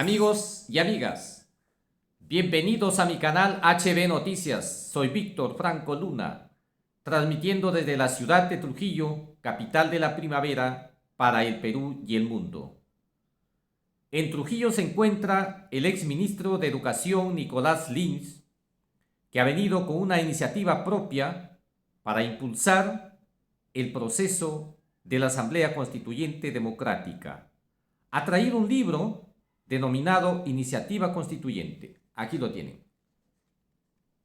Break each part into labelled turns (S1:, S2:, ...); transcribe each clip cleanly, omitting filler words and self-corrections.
S1: Amigos y amigas, bienvenidos a mi canal HB Noticias. Soy Víctor Franco Luna, transmitiendo desde la ciudad de Trujillo, capital de la primavera, para el Perú y el mundo. En Trujillo se encuentra el exministro de Educación Nicolás Lins, que ha venido con una iniciativa propia para impulsar el proceso de la Asamblea Constituyente Democrática. Ha traído un libro denominado Iniciativa Constituyente. Aquí lo tienen.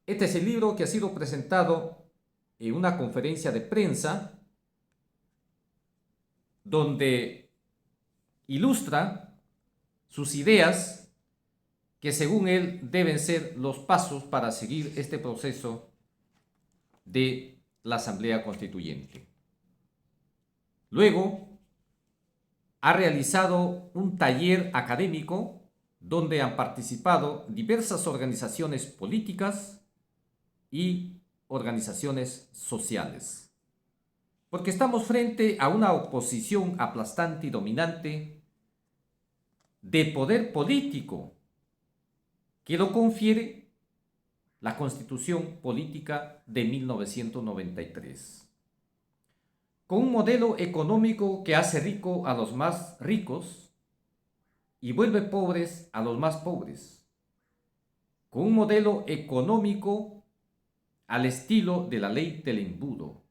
S1: Este es el libro que ha sido presentado en una conferencia de prensa donde ilustra sus ideas que según él deben ser los pasos para seguir este proceso de la Asamblea Constituyente. Luego, ha realizado un taller académico donde han participado diversas organizaciones políticas y organizaciones sociales. Porque estamos frente a una oposición aplastante y dominante de poder político que lo confiere la Constitución Política de 1993. Con un modelo económico que hace rico a los más ricos y vuelve pobres a los más pobres. Con un modelo económico al estilo de la ley del embudo.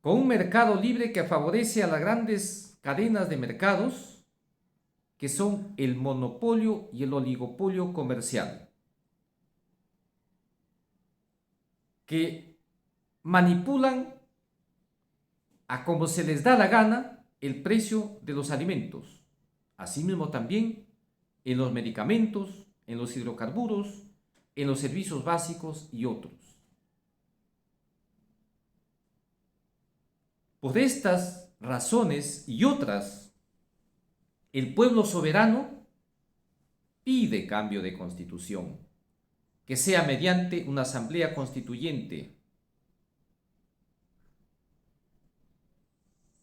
S1: Con un mercado libre que favorece a las grandes cadenas de mercados que son el monopolio y el oligopolio comercial, que manipulan a como se les da la gana el precio de los alimentos, asimismo también en los medicamentos, en los hidrocarburos, en los servicios básicos y otros. Por estas razones y otras, el pueblo soberano pide cambio de constitución, que sea mediante una asamblea constituyente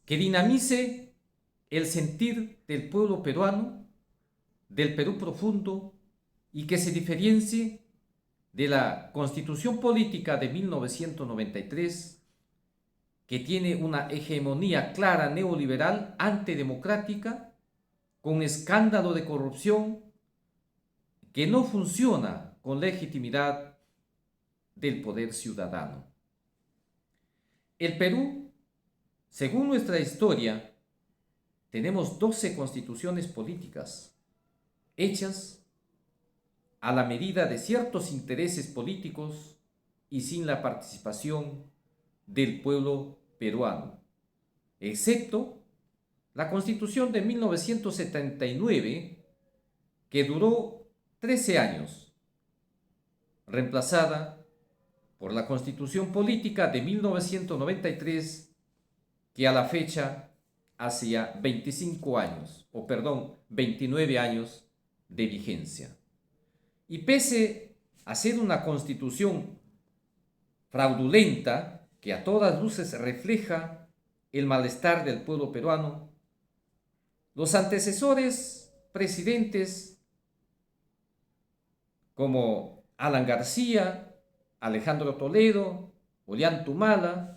S1: que dinamice el sentir del pueblo peruano, del Perú profundo, y que se diferencie de la Constitución Política de 1993, que tiene una hegemonía clara neoliberal, antidemocrática, con escándalo de corrupción, que no funciona con legitimidad del poder ciudadano. El Perú, según nuestra historia, tenemos 12 constituciones políticas hechas a la medida de ciertos intereses políticos y sin la participación del pueblo peruano, excepto la Constitución de 1979, que duró 13 años, reemplazada por la Constitución Política de 1993, que a la fecha hacía 29 años de vigencia. Y pese a ser una constitución fraudulenta, que a todas luces refleja el malestar del pueblo peruano, los antecesores presidentes como Alan García, Alejandro Toledo, Ollanta,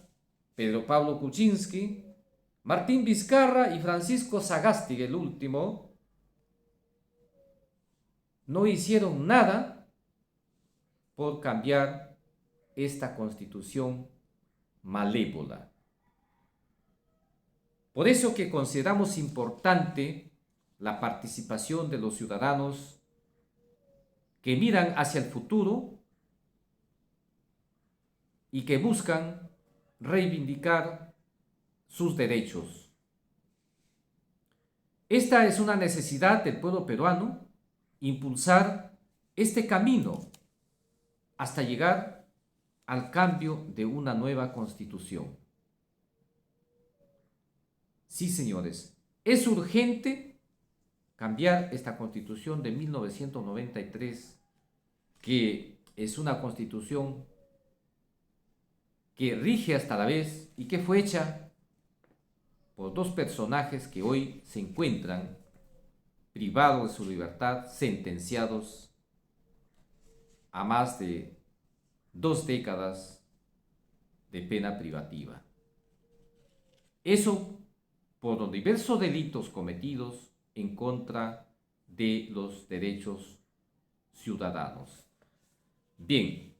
S1: Pedro Pablo Kuczynski, Martín Vizcarra y Francisco Sagasti, el último, no hicieron nada por cambiar esta constitución malévola. Por eso que consideramos importante la participación de los ciudadanos que miran hacia el futuro y que buscan reivindicar sus derechos. Esta es una necesidad del pueblo peruano, impulsar este camino hasta llegar al cambio de una nueva constitución. Sí, señores, es urgente cambiar esta constitución de 1993, que es una constitución que rige hasta la vez y que fue hecha por dos personajes que hoy se encuentran privados de su libertad, sentenciados a más de 2 décadas de pena privativa. Eso por los diversos delitos cometidos en contra de los derechos ciudadanos. Bien,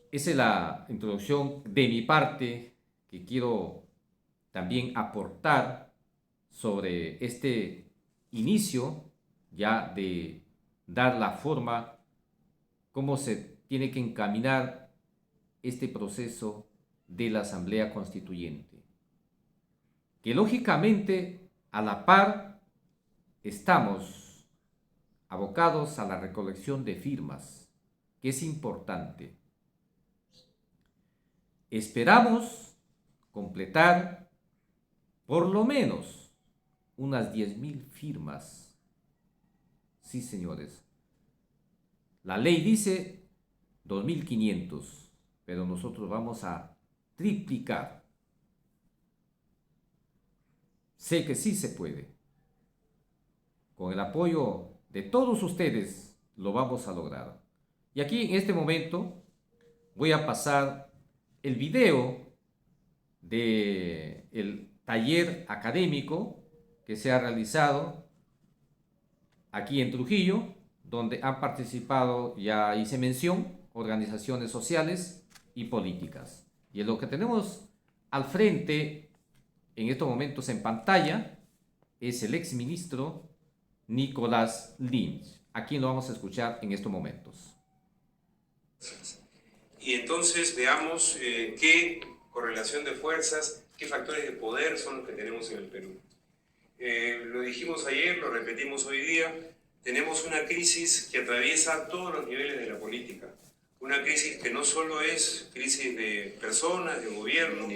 S1: esa es la introducción de mi parte que quiero también aportar sobre este inicio ya de dar la forma, cómo se tiene que encaminar este proceso de la Asamblea Constituyente. Que lógicamente a la par estamos abocados a la recolección de firmas, que es importante. Esperamos completar por lo menos unas 10.000 firmas. Sí, señores. La ley dice 2.500, pero nosotros vamos a triplicar. Sé que sí se puede. Con el apoyo de todos ustedes lo vamos a lograr. Y aquí en este momento voy a pasar el video del taller académico que se ha realizado aquí en Trujillo, donde han participado, ya hice mención, organizaciones sociales y políticas. Y lo que tenemos al frente en estos momentos en pantalla es el exministro Nicolás Lynch, a quien lo vamos a escuchar en estos momentos.
S2: Y entonces veamos qué correlación de fuerzas, qué factores de poder son los que tenemos en el Perú. Lo dijimos ayer, lo repetimos hoy día, tenemos una crisis que atraviesa todos los niveles de la política. Una crisis que no solo es crisis de personas, de gobierno,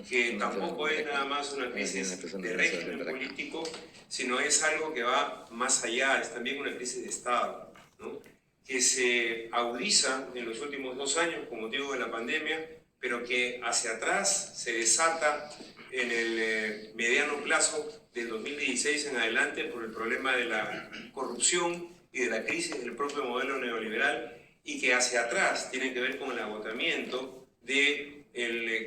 S2: que tampoco es nada más una crisis de régimen político, sino es algo que va más allá, es también una crisis de Estado, ¿no? Que se agudiza en los últimos 2 años con motivo de la pandemia, pero que hacia atrás se desata en el mediano plazo del 2016 en adelante por el problema de la corrupción y de la crisis del propio modelo neoliberal, y que hacia atrás tiene que ver con el agotamiento del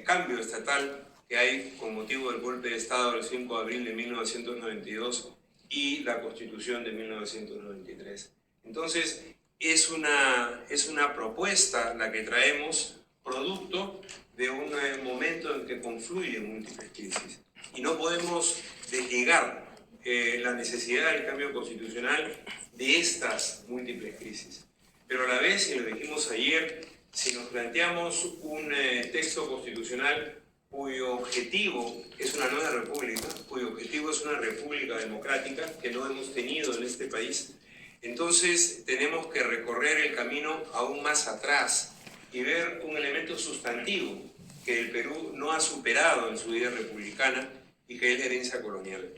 S2: cambio estatal que hay con motivo del golpe de Estado del 5 de abril de 1992 y la Constitución de 1993. Entonces, es una propuesta la que traemos, producto de un momento en que confluyen múltiples crisis. Y no podemos desligar la necesidad del cambio constitucional de estas múltiples crisis. Pero a la vez, y lo dijimos ayer, si nos planteamos un texto constitucional cuyo objetivo es una nueva república, cuyo objetivo es una república democrática que no hemos tenido en este país, entonces tenemos que recorrer el camino aún más atrás y ver un elemento sustantivo que el Perú no ha superado en su vida republicana y que es la herencia colonial,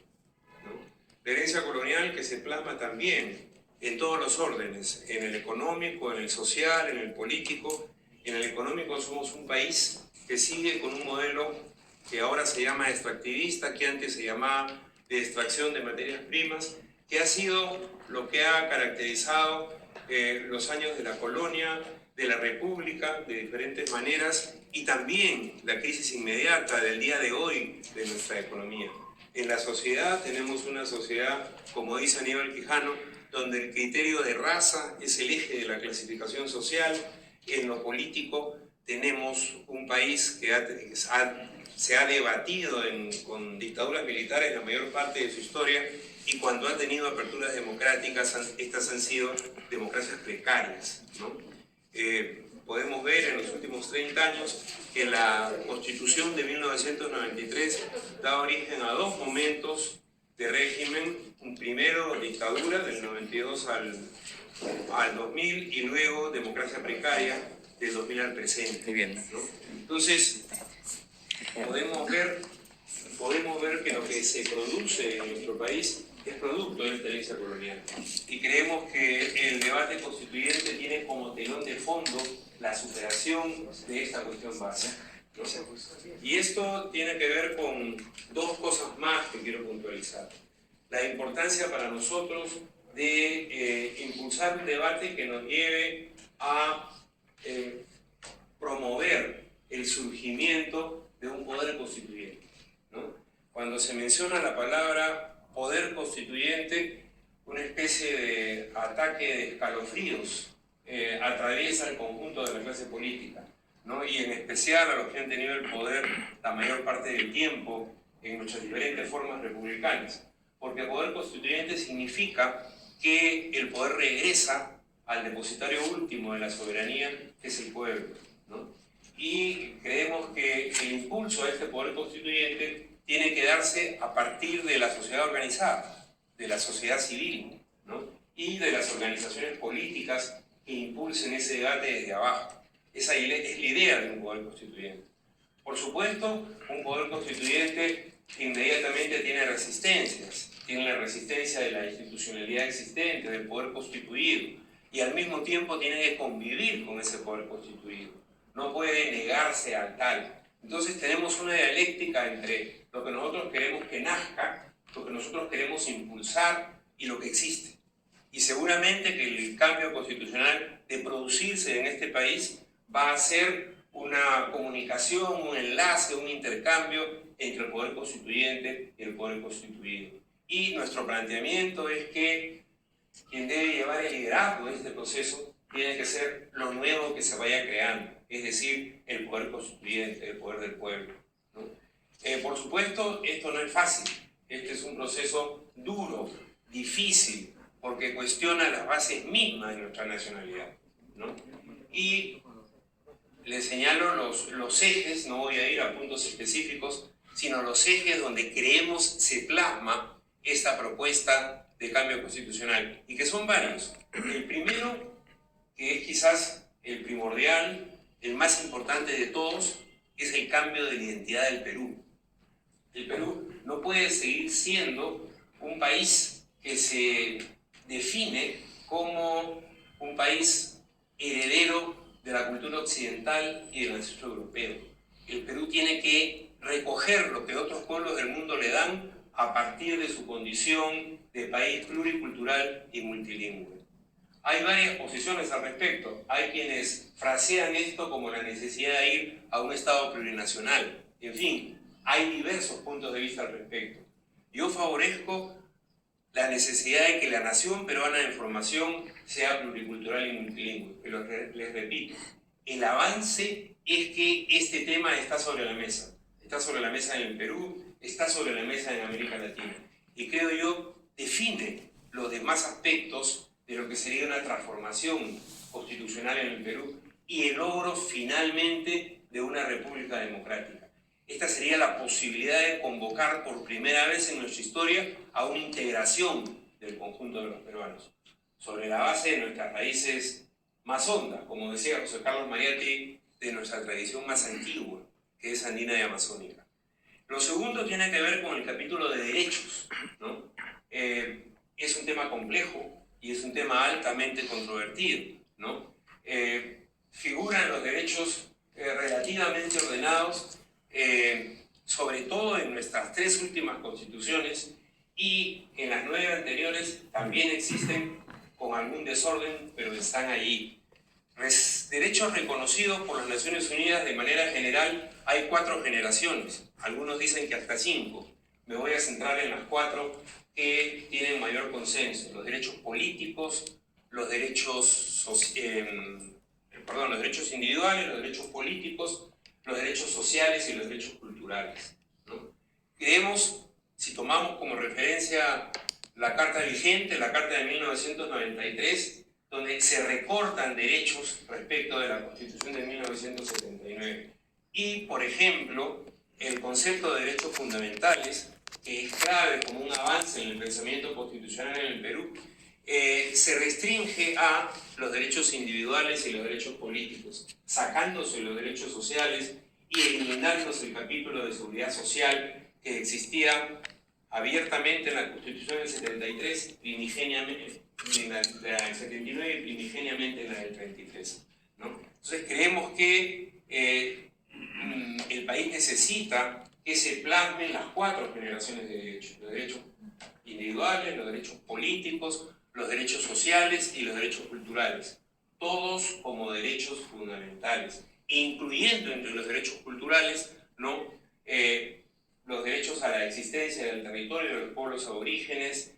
S2: ¿no? La herencia colonial que se plasma también en todos los órdenes, en el económico, en el social, en el político. En el económico somos un país que sigue con un modelo que ahora se llama extractivista, que antes se llamaba de extracción de materias primas, que ha sido lo que ha caracterizado los años de la colonia, de la república, de diferentes maneras, y también la crisis inmediata del día de hoy de nuestra economía. En la sociedad tenemos una sociedad, como dice Aníbal Quijano, donde el criterio de raza es el eje de la clasificación social. En lo político tenemos un país que se ha debatido con dictaduras militares la mayor parte de su historia, y cuando ha tenido aperturas democráticas, estas han sido democracias precarias, ¿no? Podemos ver en los últimos 30 años que la Constitución de 1993 da origen a 2 momentos de régimen, un primero dictadura del 92 al 2000 y luego democracia precaria del 2000 al presente. Muy bien, ¿no? Entonces, podemos ver que lo que se produce en nuestro país es producto de esta herencia colonial. Y creemos que el debate constituyente tiene como telón de fondo la superación de esta cuestión básica, ¿no? Y esto tiene que ver con 2 cosas más que quiero puntualizar. la importancia para nosotros de impulsar un debate que nos lleve a promover el surgimiento de un poder constituyente, ¿no? Cuando se menciona la palabra poder constituyente, una especie de ataque de escalofríos atraviesa el conjunto de la clase política, ¿no? Y en especial a los que han tenido el poder la mayor parte del tiempo en nuestras diferentes formas republicanas. Porque poder constituyente significa que el poder regresa al depositario último de la soberanía, que es el pueblo, ¿no? Y creemos que el impulso a este poder constituyente tiene que darse a partir de la sociedad organizada, de la sociedad civil, ¿no? Y de las organizaciones políticas que impulsen ese debate desde abajo. Esa es la idea de un poder constituyente. Por supuesto, un poder constituyente inmediatamente tiene resistencias. Tiene la resistencia de la institucionalidad existente, del poder constituido, y al mismo tiempo tiene que convivir con ese poder constituido. No puede negarse al tal. Entonces tenemos una dialéctica entre lo que nosotros queremos que nazca, lo que nosotros queremos impulsar y lo que existe. Y seguramente que el cambio constitucional de producirse en este país va a ser una comunicación, un enlace, un intercambio entre el poder constituyente y el poder constituido. Y nuestro planteamiento es que quien debe llevar el liderazgo de este proceso tiene que ser lo nuevo que se vaya creando, es decir, el poder constituyente, el poder del pueblo, ¿no? Por supuesto, esto no es fácil. Este es un proceso duro, difícil, porque cuestiona las bases mismas de nuestra nacionalidad, ¿no? Y les señalo los ejes, no voy a ir a puntos específicos, sino los ejes donde creemos se plasma esta propuesta de cambio constitucional, y que son varios. El primero, que es quizás el primordial, el más importante de todos, es el cambio de la identidad del Perú. El Perú no puede seguir siendo un país que se define como un país heredero de la cultura occidental y del ancestro europeo. El Perú tiene que recoger lo que otros pueblos del mundo le dan a partir de su condición de país pluricultural y multilingüe. Hay varias posiciones al respecto. Hay quienes frasean esto como la necesidad de ir a un Estado plurinacional. En fin, hay diversos puntos de vista al respecto. Yo favorezco la necesidad de que la nación peruana de formación sea pluricultural y multilingüe. Pero les repito, el avance es que este tema está sobre la mesa. Está sobre la mesa en el Perú, está sobre la mesa en América Latina. Y creo yo, define los demás aspectos de lo que sería una transformación constitucional en el Perú y el logro finalmente de una república democrática. Esta sería la posibilidad de convocar por primera vez en nuestra historia a una integración del conjunto de los peruanos, sobre la base de nuestras raíces más hondas, como decía José Carlos Mariatti, de nuestra tradición más antigua, que es andina y amazónica. Lo segundo tiene que ver con el capítulo de derechos, ¿no? Es un tema complejo y es un tema altamente controvertido, ¿no? Figuran los derechos relativamente ordenados, sobre todo en nuestras tres últimas constituciones, y en las 9 anteriores también existen con algún desorden, pero están allí. Derechos reconocidos por las Naciones Unidas de manera general hay 4 generaciones, algunos dicen que hasta 5. Me voy a centrar en las 4 que tienen mayor consenso: los derechos políticos, los derechos individuales, los derechos políticos, los derechos sociales y los derechos culturales, ¿no? Creemos, si tomamos como referencia la Carta vigente, la Carta de 1993, donde se recortan derechos respecto de la Constitución de 1979. Y, por ejemplo, el concepto de derechos fundamentales, que es clave como un avance en el pensamiento constitucional en el Perú, se restringe a los derechos individuales y los derechos políticos, sacándose los derechos sociales y eliminándose el capítulo de seguridad social que existía abiertamente en la Constitución del 73, primigeniamente en la del 79 y primigeniamente en la del 33, ¿no? Entonces creemos que el país necesita que se plasmen las 4 generaciones de derechos: los derechos individuales, los derechos políticos, los derechos sociales y los derechos culturales, todos como derechos fundamentales, incluyendo entre los derechos culturales, ¿no? Los derechos a la existencia del territorio de los pueblos aborígenes,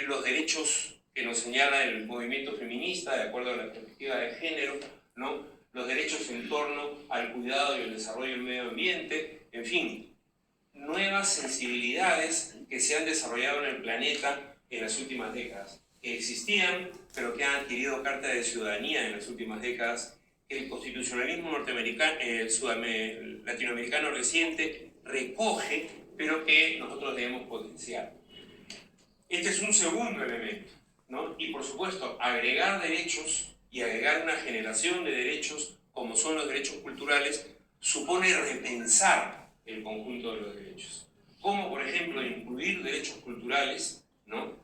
S2: los derechos que nos señala el movimiento feminista de acuerdo a la perspectiva de género, ¿no? Los derechos en torno al cuidado y el desarrollo del medio ambiente, en fin, nuevas sensibilidades que se han desarrollado en el planeta en las últimas décadas, que existían, pero que han adquirido carta de ciudadanía en las últimas décadas, que el constitucionalismo norteamericano, latinoamericano reciente recoge, pero que nosotros debemos potenciar. Este es un segundo elemento, ¿no? Y por supuesto, agregar derechos y agregar una generación de derechos, como son los derechos culturales, supone repensar el conjunto de los derechos. Como, por ejemplo, incluir derechos culturales, ¿no?,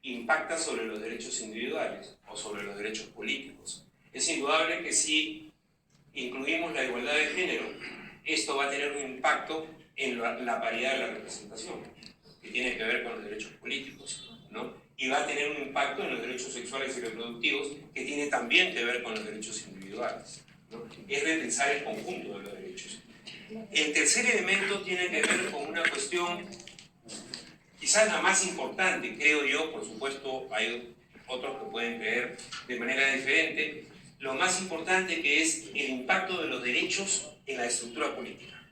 S2: impacta sobre los derechos individuales o sobre los derechos políticos. Es indudable que si incluimos la igualdad de género, esto va a tener un impacto en la paridad de la representación, que tiene que ver con los derechos políticos, ¿no? Y va a tener un impacto en los derechos sexuales y reproductivos, que tiene también que ver con los derechos individuales, ¿no? Es repensar el conjunto de los derechos. El tercer elemento tiene que ver con una cuestión, quizás la más importante, creo yo, por supuesto hay otros que pueden creer de manera diferente, lo más importante, que es el impacto de los derechos en la estructura política,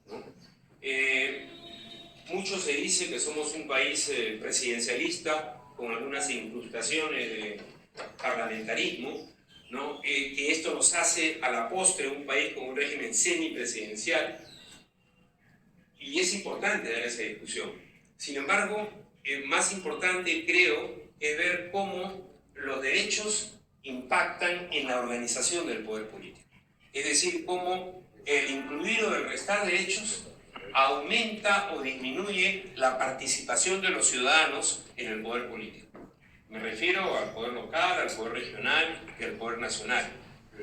S2: ¿no? Mucho se dice que somos un país presidencialista, con algunas incrustaciones de parlamentarismo, ¿no? Que esto nos hace a la postre un país con un régimen semipresidencial, y es importante dar esa discusión. Sin embargo, más importante, creo, es ver cómo los derechos impactan en la organización del poder político. Es decir, cómo el incluir o el restar derechos aumenta o disminuye la participación de los ciudadanos en el poder político. Me refiero al poder local, al poder regional y al poder nacional.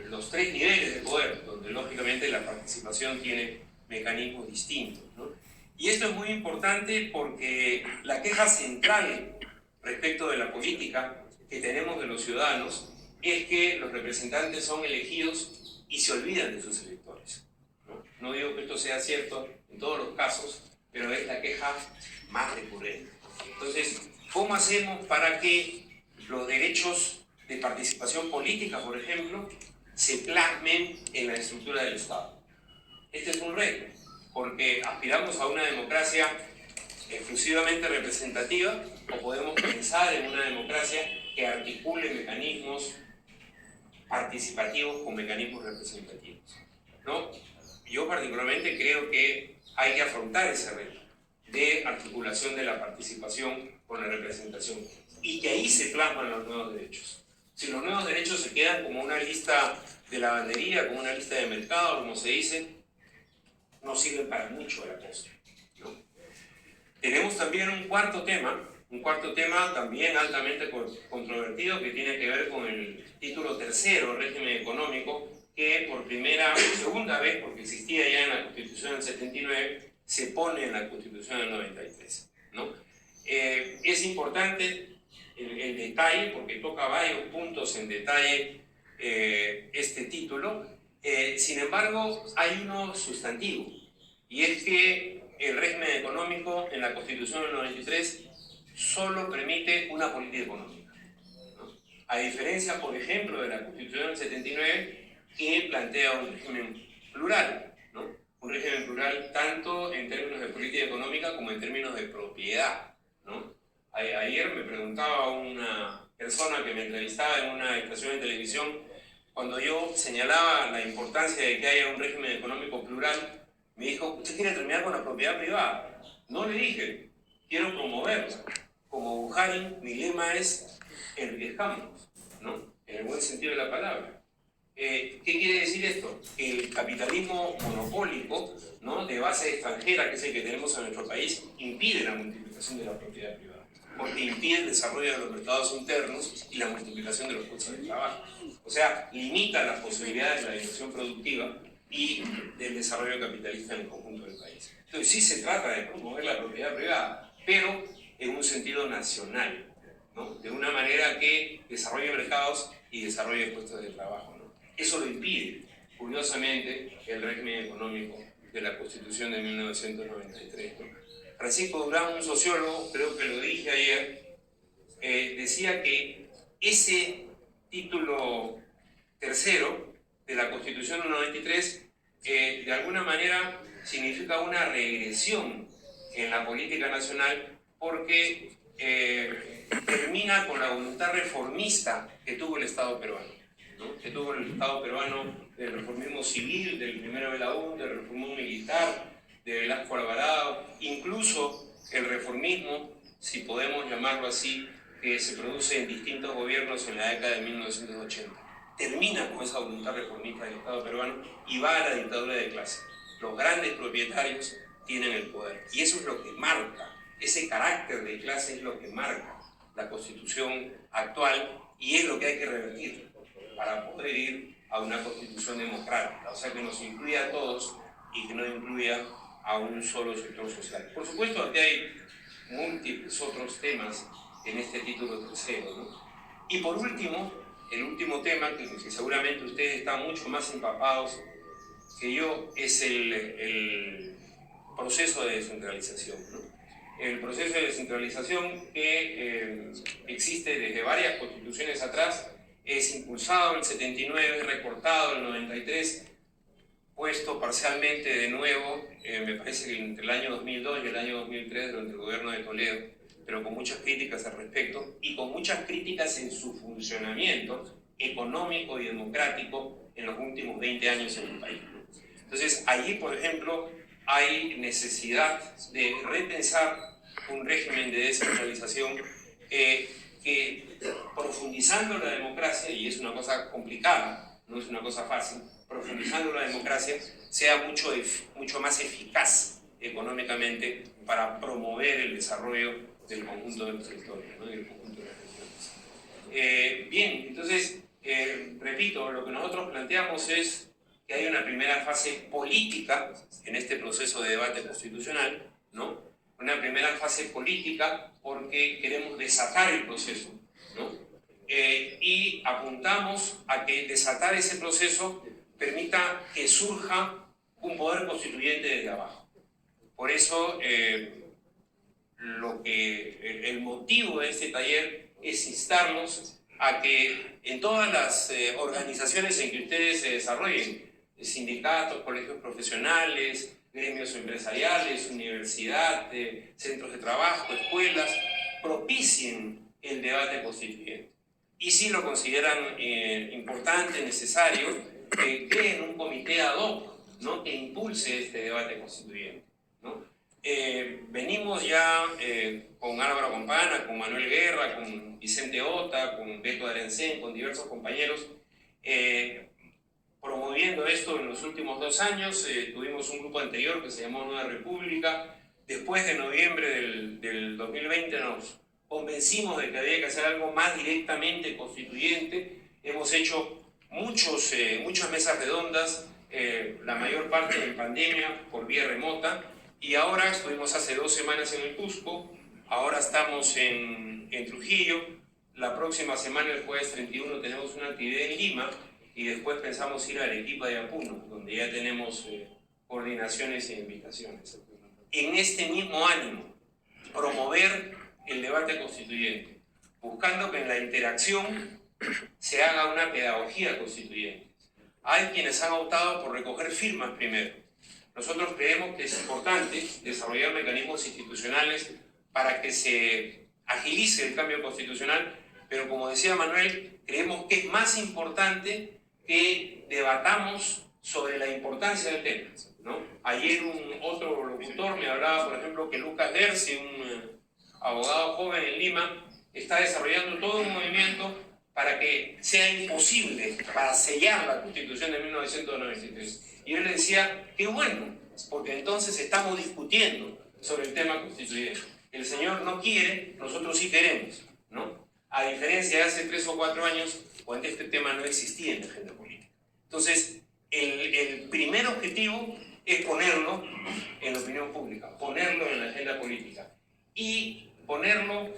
S2: Los 3 niveles de poder, donde lógicamente la participación tiene mecanismos distintos, ¿no? Y esto es muy importante porque la queja central respecto de la política que tenemos de los ciudadanos es que los representantes son elegidos y se olvidan de sus electores, ¿no? No digo que esto sea cierto en todos los casos, pero es la queja más recurrente. Entonces, ¿cómo hacemos para que los derechos de participación política, por ejemplo, se plasmen en la estructura del Estado? Este es un reto, porque aspiramos a una democracia exclusivamente representativa, o podemos pensar en una democracia que articule mecanismos participativos con mecanismos representativos, ¿no? Yo particularmente creo que hay que afrontar ese reto de articulación de la participación con la representación, y que ahí se plasman los nuevos derechos. Si los nuevos derechos se quedan como una lista de lavandería, como una lista de mercado, como se dice, no sirven para mucho a la postre, ¿no? Tenemos también un cuarto tema también altamente controvertido, que tiene que ver con el título tercero, régimen económico, que por segunda vez, porque existía ya en la Constitución del 79, se pone en la Constitución del 93, ¿no? Es importante el detalle, porque toca varios puntos en detalle este título. Sin embargo, hay uno sustantivo, y es que el régimen económico en la Constitución del 93 solo permite una política económica, ¿no? A diferencia, por ejemplo, de la Constitución del 79, que plantea un régimen plural, ¿no? Un régimen plural tanto en términos de política económica como en términos de propiedad, ¿no? Ayer me preguntaba una persona que me entrevistaba en una estación de televisión, cuando yo señalaba la importancia de que haya un régimen económico plural, me dijo: ¿usted quiere terminar con la propiedad privada? No, le dije, quiero promoverla. Como Buharin, mi lema es enriquezcámonos, ¿no? En el buen sentido de la palabra. ¿Qué quiere decir esto? Que el capitalismo monopólico, ¿no?, de base extranjera, que es el que tenemos en nuestro país, impide la multiplicación de la propiedad privada, porque impide el desarrollo de los mercados internos y la multiplicación de los puestos de trabajo. O sea, limita las posibilidades de la inversión productiva y del desarrollo capitalista en el conjunto del país. Entonces sí se trata de promover la propiedad privada, pero en un sentido nacional, ¿no? De una manera que desarrolle mercados y desarrolle puestos de trabajo, ¿no? Eso lo impide, curiosamente, el régimen económico de la Constitución de 1993, ¿no? Francisco Durán, un sociólogo, creo que lo dije ayer, decía que ese título tercero de la Constitución del 93 de alguna manera significa una regresión en la política nacional porque termina con la voluntad reformista que tuvo el Estado peruano, ¿no? Que tuvo el Estado peruano del reformismo civil, del primero de la UN, del reformismo militar, de Velasco Alvarado, incluso el reformismo, si podemos llamarlo así, que se produce en distintos gobiernos en la década de 1980. Termina con esa voluntad reformista del Estado peruano y va a la dictadura de clase. Los grandes propietarios tienen el poder y eso es lo que marca, ese carácter de clase es lo que marca la Constitución actual y es lo que hay que revertir para poder ir a una Constitución democrática, o sea que nos incluya a todos y que no incluya a un solo sector social. Por supuesto, aquí hay múltiples otros temas en este título tercero, ¿no? Y por último, el último tema, que seguramente ustedes están mucho más empapados que yo, es el proceso de descentralización, ¿no? El proceso de descentralización que existe desde varias constituciones atrás, es impulsado en el 79, recortado en el 93, puesto parcialmente de nuevo, me parece que entre el año 2002 y el año 2003 durante el gobierno de Toledo, pero con muchas críticas al respecto y con muchas críticas en su funcionamiento económico y democrático en los últimos 20 años en el país. Entonces, allí, por ejemplo, hay necesidad de repensar un régimen de descentralización que profundizando la democracia, y es una cosa complicada, no es una cosa fácil, profundizando la democracia, sea mucho más eficaz económicamente para promover el desarrollo del conjunto de los territorios, ¿no? Del conjunto de las regiones. Bien, entonces, repito, lo que nosotros planteamos es que hay una primera fase política en este proceso de debate constitucional, ¿no? Una primera fase política porque queremos desatar el proceso, ¿no? Y apuntamos a que desatar ese proceso permita que surja un poder constituyente desde abajo. Por eso, el motivo de este taller es instarnos a que en todas las organizaciones en que ustedes se desarrollen, sindicatos, colegios profesionales, gremios empresariales, universidad, centros de trabajo, escuelas, propicien el debate constituyente. Y si lo consideran importante, necesario, que creen un comité ad hoc, ¿no? Que impulse este debate constituyente, ¿no? Venimos ya con Álvaro Campana, con Manuel Guerra, con Vicente Ota, con Beto Arencén, con diversos compañeros, promoviendo esto en los últimos 2 años. Tuvimos un grupo anterior que se llamó Nueva República. Después de noviembre del 2020 nos convencimos de que había que hacer algo más directamente constituyente. Hemos hecho muchas mesas redondas, la mayor parte en pandemia por vía remota, y ahora estuvimos hace 2 semanas en el Cusco, ahora estamos en Trujillo, la próxima semana, el jueves 31, tenemos una actividad en Lima, y después pensamos ir a Arequipa y a Puno, donde ya tenemos coordinaciones e invitaciones. En este mismo ánimo, promover el debate constituyente, buscando que en la interacción se haga una pedagogía constituyente. Hay quienes han optado por recoger firmas primero. Nosotros creemos que es importante desarrollar mecanismos institucionales para que se agilice el cambio constitucional, pero como decía Manuel, creemos que es más importante que debatamos sobre la importancia del tema, ¿no? Ayer otro locutor me hablaba, por ejemplo, que Lucas Dersi, un abogado joven en Lima, está desarrollando todo un movimiento para que sea imposible, para sellar la Constitución de 1993. Y él le decía, qué bueno, porque entonces estamos discutiendo sobre el tema constituyente. El señor no quiere, nosotros sí queremos, ¿no? A diferencia de hace 3 o 4 años, cuando este tema no existía en la agenda política. Entonces, el primer objetivo es ponerlo en la opinión pública, ponerlo en la agenda política y ponerlo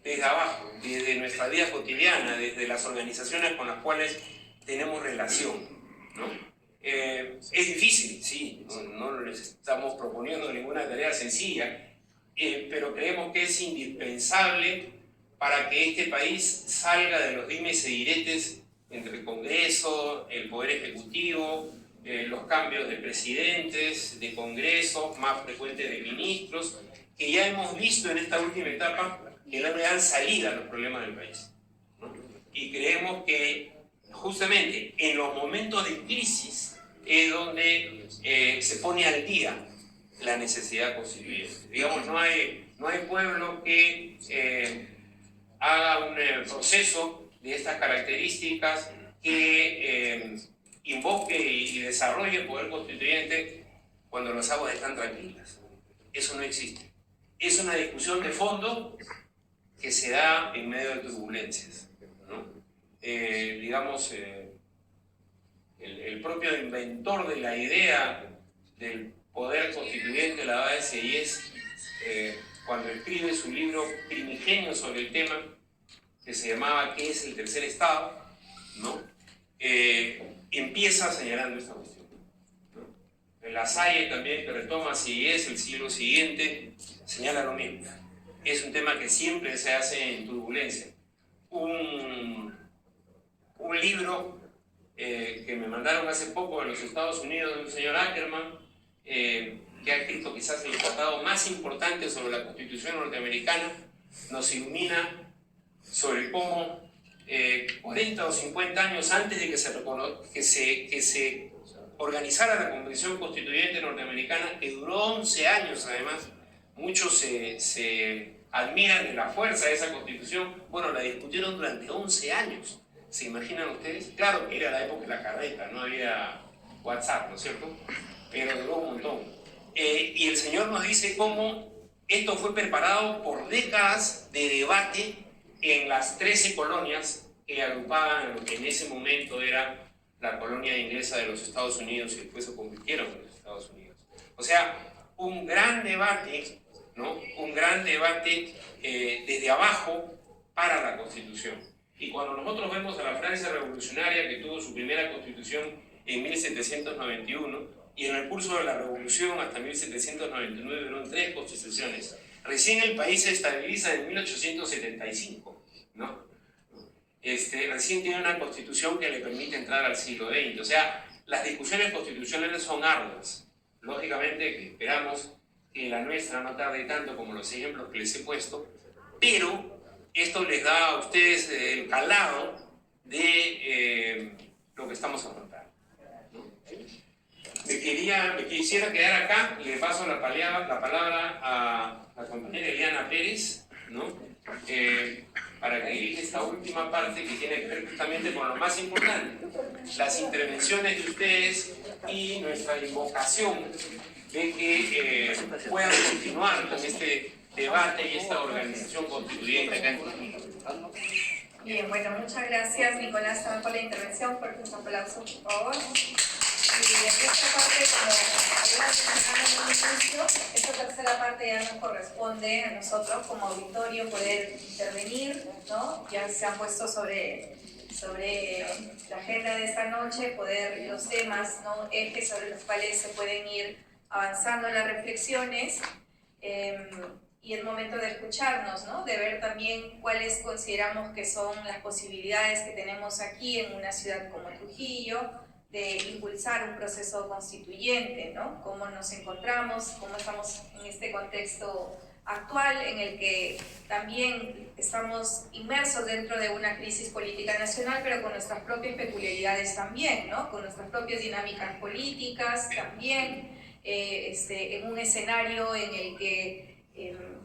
S2: desde abajo, desde nuestra vida cotidiana, desde las organizaciones con las cuales tenemos relación, ¿no? Es difícil, sí, no les estamos proponiendo ninguna tarea sencilla, pero creemos que es indispensable para que este país salga de los dimes y diretes entre el Congreso, el Poder Ejecutivo, los cambios de presidentes, de Congreso, más frecuentes de ministros, que ya hemos visto en esta última etapa que no le dan salida a los problemas del país, ¿no? Y creemos que justamente en los momentos de crisis es donde se pone al día la necesidad constituyente. Digamos, no hay pueblo que haga un proceso de estas características que invoque y desarrolle el poder constituyente cuando las aguas están tranquilas. Eso no existe. Es una discusión de fondo que se da en medio de turbulencias, ¿no? Digamos, el propio inventor de la idea del poder constituyente, la ASIES, cuando escribe su libro primigenio sobre el tema, que se llamaba ¿Qué es el tercer Estado?, ¿no? Empieza señalando esta cuestión, ¿no? La Salle también, que retoma ASIES el siglo siguiente, señala lo mismo. Es un tema que siempre se hace en turbulencia. Un libro que me mandaron hace poco en los Estados Unidos de un señor Ackerman, que ha escrito quizás el tratado más importante sobre la Constitución norteamericana, nos ilumina sobre cómo 40 o 50 años antes de que se organizara la Convención Constituyente norteamericana, que duró 11 años además, muchos se admiran de la fuerza de esa Constitución. Bueno, la discutieron durante 11 años. ¿Se imaginan ustedes? Claro que era la época de la carreta, no había WhatsApp, ¿no es cierto? Pero duró un montón. Y el señor nos dice cómo esto fue preparado por décadas de debate en las 13 colonias que agrupaban en lo que en ese momento era la colonia inglesa de los Estados Unidos y después se convirtieron en los Estados Unidos. O sea, un gran debate, ¿no? Un gran debate desde abajo para la Constitución. Y cuando nosotros vemos a la Francia revolucionaria, que tuvo su primera Constitución en 1791, y en el curso de la Revolución hasta 1799 hubieron 3 constituciones, recién el país se estabiliza en 1875, ¿no? Recién tiene una constitución que le permite entrar al siglo XX. O sea, las discusiones constitucionales son arduas. Lógicamente que esperamos que la nuestra no tarde tanto como los ejemplos que les he puesto, pero esto les da a ustedes el calado de lo que estamos afrontando, ¿no? Me quisiera quedar acá y le paso la palabra a la compañera Eliana Pérez, ¿no? Para que dirija esta última parte que tiene que ver justamente con lo más importante, las intervenciones de ustedes y nuestra invocación de que puedan continuar con este debate y esta organización constituyente acá en Trujillo.
S3: Bien, bueno, muchas gracias Nicolás también por la intervención, por un aplauso, por favor. Y en esta parte, como inicio, esta tercera parte ya nos corresponde a nosotros como auditorio poder intervenir, ¿no? Ya se han puesto sobre la agenda de esta noche, poder los temas, ¿no? Ejes sobre los cuales se pueden ir avanzando las reflexiones. Y el momento de escucharnos, ¿no? De ver también cuáles consideramos que son las posibilidades que tenemos aquí en una ciudad como Trujillo, de impulsar un proceso constituyente, ¿no? Cómo nos encontramos, cómo estamos en este contexto actual en el que también estamos inmersos dentro de una crisis política nacional, pero con nuestras propias peculiaridades también, ¿no? Con nuestras propias dinámicas políticas también, en un escenario en el que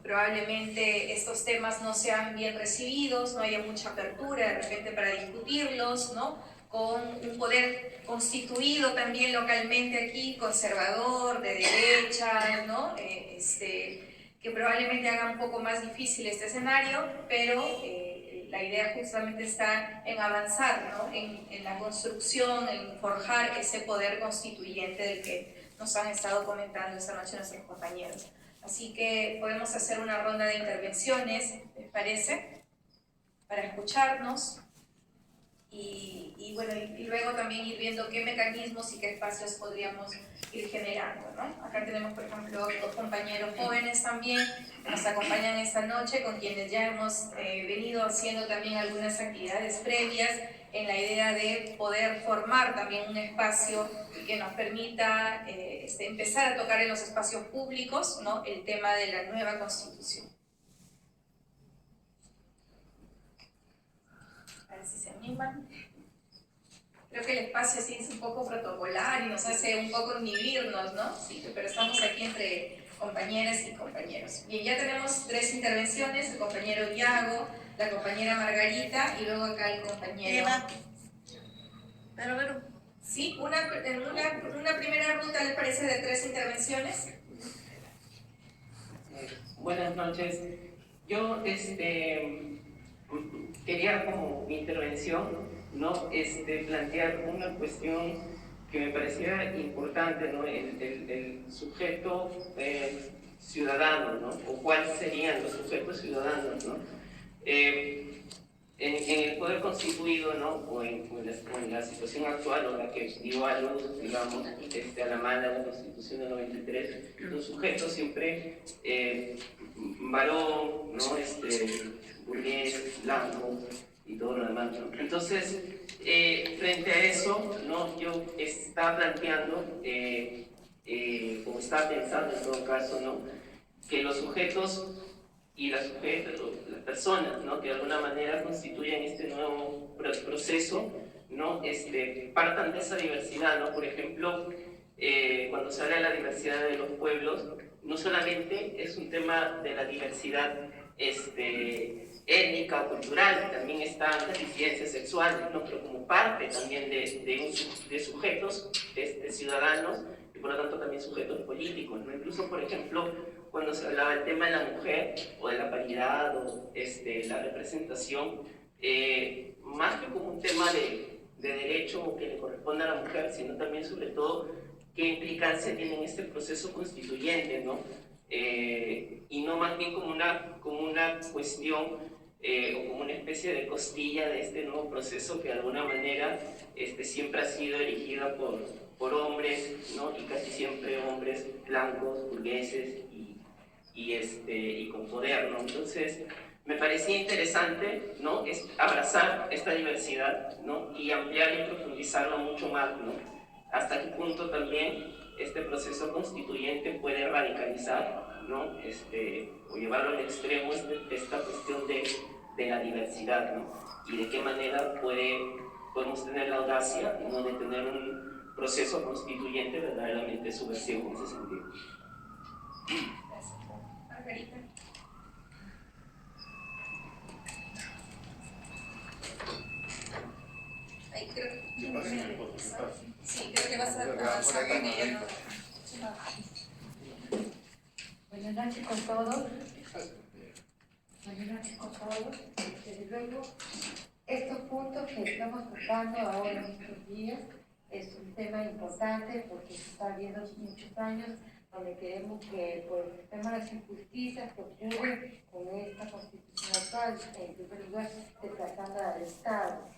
S3: probablemente estos temas no sean bien recibidos, no haya mucha apertura de repente para discutirlos, ¿no? Con un poder constituido también localmente aquí, conservador, de derecha, ¿no? Que probablemente haga un poco más difícil este escenario, pero la la idea justamente está en avanzar, ¿no? en la construcción, en forjar ese poder constituyente del que nos han estado comentando esta noche nuestros compañeros. Así que podemos hacer una ronda de intervenciones, ¿les parece? Para escucharnos y bueno, y luego también ir viendo qué mecanismos y qué espacios podríamos ir generando, ¿no? Acá tenemos, por ejemplo, dos compañeros jóvenes también que nos acompañan esta noche, con quienes ya hemos venido haciendo también algunas actividades previas en la idea de poder formar también un espacio que nos permita empezar a tocar en los espacios públicos, ¿no? El tema de la nueva Constitución. A ver si se animan. Creo que el espacio sí es un poco protocolar y nos hace un poco inhibirnos, ¿no? Sí, pero estamos aquí entre compañeras y compañeros. Bien, ya tenemos 3 intervenciones, el compañero Iago, la compañera Margarita y luego acá el compañero...
S4: Eva. Pero.
S3: Sí, una primera ruta, ¿les parece, de 3 intervenciones?
S5: Buenas noches. Yo quería como mi intervención, ¿no? Plantear una cuestión que me parecía importante, ¿no? El sujeto ciudadano, ¿no? O cuáles serían los sujetos ciudadanos, ¿no? En el poder constituido, ¿no? O en la situación actual, o la que dio a luz, digamos, a la mala de la Constitución del 93, los sujetos siempre varón, ¿no? Burgués, blanco y todo lo demás, ¿no? Entonces, frente a eso, ¿no? Yo estaba planteando, como estaba pensando en todo caso, ¿no? Que los sujetos y las personas, ¿no? Que de alguna manera constituyen este nuevo proceso, ¿no? Partan de esa diversidad, ¿no? Por ejemplo, cuando se habla de la diversidad de los pueblos, no solamente es un tema de la diversidad étnica o cultural, también están las disidencias sexuales, ¿no? Pero como parte también de sujetos, ciudadanos, y por lo tanto también sujetos políticos, ¿no? Incluso, por ejemplo, cuando se hablaba del tema de la mujer, o de la paridad, o la representación, más que como un tema de derecho que le corresponde a la mujer, sino también, sobre todo, qué implicancia tiene en este proceso constituyente, ¿no? Y no más bien como una cuestión o como una especie de costilla de este nuevo proceso que de alguna manera siempre ha sido erigida por hombres, ¿no? Y casi siempre hombres blancos, burgueses y con poder, ¿no? Entonces, me parecía interesante, ¿no? Abrazar esta diversidad, ¿no? Y ampliar y profundizarla mucho más, ¿no? Hasta qué punto también este proceso constituyente puede radicalizar, ¿no? O llevarlo al extremo esta cuestión de la diversidad, ¿no? Y de qué manera podemos tener la audacia, ¿no? De tener un proceso constituyente verdaderamente subversivo en ese sentido.
S3: Gracias. Margarita. Ahí creo que... Sí, creo que vas a avanzar con ella, ¿no?
S6: Buenas noches con todos. Buenas noches con todos. Desde luego, estos puntos que estamos tocando ahora en estos días es un tema importante porque se está viendo muchos años donde queremos que, por el tema de las injusticias que ocurren con esta constitución actual, en primer lugar, desplazando al Estado.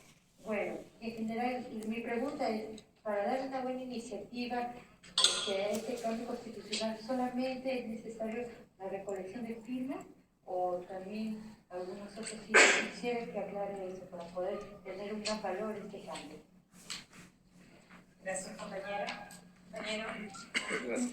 S6: Bueno, en general, mi pregunta es, para dar una buena iniciativa que este cambio constitucional, ¿solamente es necesario la recolección de firmas o también algunos otros sitios? Quisiera que aclare eso para poder tener un gran valor este cambio.
S3: Gracias, compañera. Compañero.
S2: Gracias.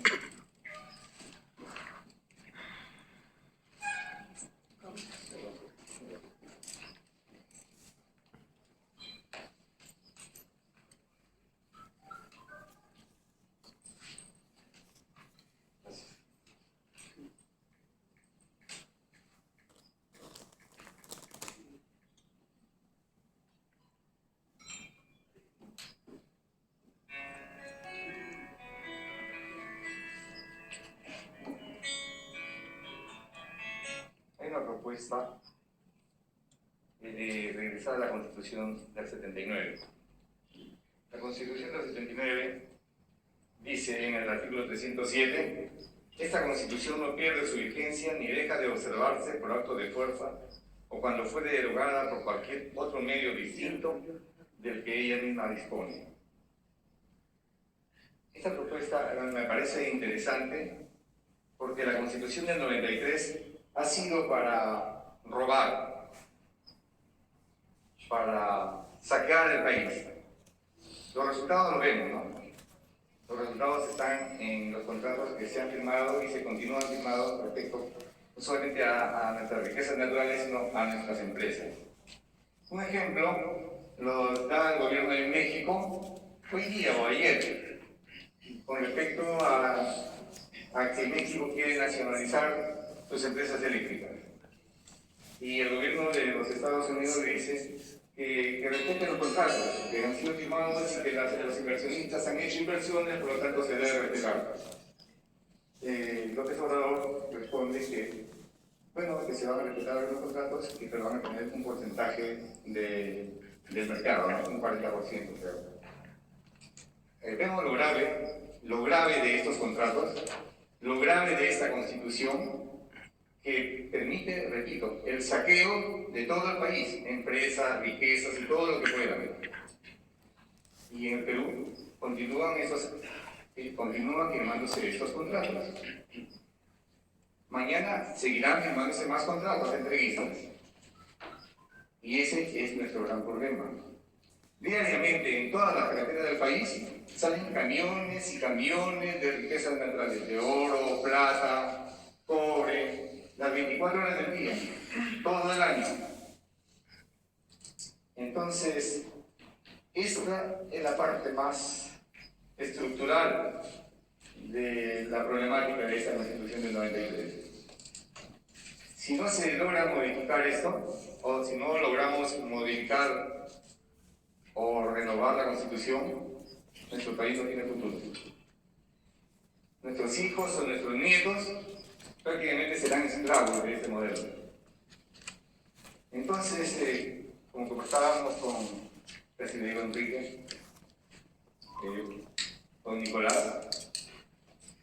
S2: Hay una propuesta de
S7: regresar a la Constitución del 79. La Constitución del 79 dice en el artículo 307: esta Constitución no pierde su vigencia ni deja de observarse por acto de fuerza o cuando fuere derogada por cualquier otro medio distinto del que ella misma dispone. Esta propuesta me parece interesante porque la Constitución del 93 ha sido para robar, para saquear el país. Los resultados los vemos, ¿no? Los resultados están en los contratos que se han firmado y se continúan firmados respecto no solamente a nuestras riquezas naturales, sino a nuestras empresas. Un ejemplo lo da el gobierno de México hoy día o ayer, con respecto a que México quiere nacionalizar sus empresas eléctricas. Y el gobierno de los Estados Unidos le dice que respeten los contratos que han sido firmados y que los inversionistas han hecho inversiones, por lo tanto se debe respetar. López Obrador responde que, bueno, que se van a respetar los contratos y que van a tener un porcentaje del mercado, ¿no? Un 40%. Vemos lo grave de estos contratos, lo grave de esta Constitución, que permite, repito, el saqueo de todo el país, empresas, riquezas y todo lo que pueda haber. Y en el Perú continúan firmándose estos contratos. Mañana seguirán firmándose más contratos entreguistas. Y ese es nuestro gran problema. Diariamente en todas las carreteras del país salen camiones y camiones de riquezas naturales, de oro, plata, cobre, las 24 horas del día, todo el año. Entonces, esta es la parte más estructural de la problemática de esta Constitución del 93. Si no se logra modificar esto, o si no logramos modificar o renovar la Constitución, nuestro país no tiene futuro. Nuestros hijos o nuestros nietos prácticamente serán esclavos de este modelo. Entonces, como conversábamos con presidente Enrique, con Nicolás,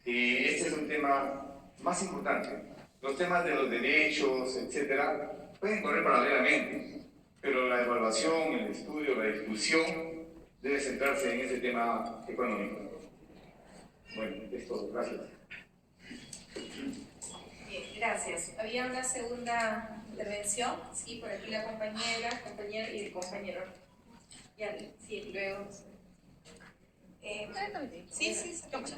S7: este es un tema más importante. Los temas de los derechos, etcétera, pueden correr paralelamente, pero la evaluación, el estudio, la discusión debe centrarse en ese tema económico. Bueno, es todo. Gracias.
S3: Bien, gracias. Había una segunda intervención, sí, por aquí la compañera y el compañero. Ya, sí, luego. Sí, se escucha.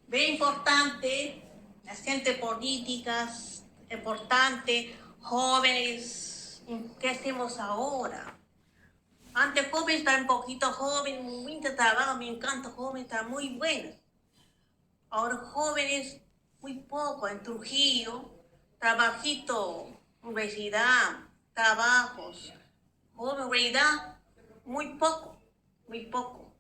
S4: Ve importante, la gente políticas, importante, jóvenes, ¿qué hacemos ahora? Antes joven estaba un poquito joven, muy trabajo, me encanta joven, está muy bueno. Ahora jóvenes, muy poco, en Trujillo, trabajito, universidad, trabajos, joven, realidad, muy poco, muy poco.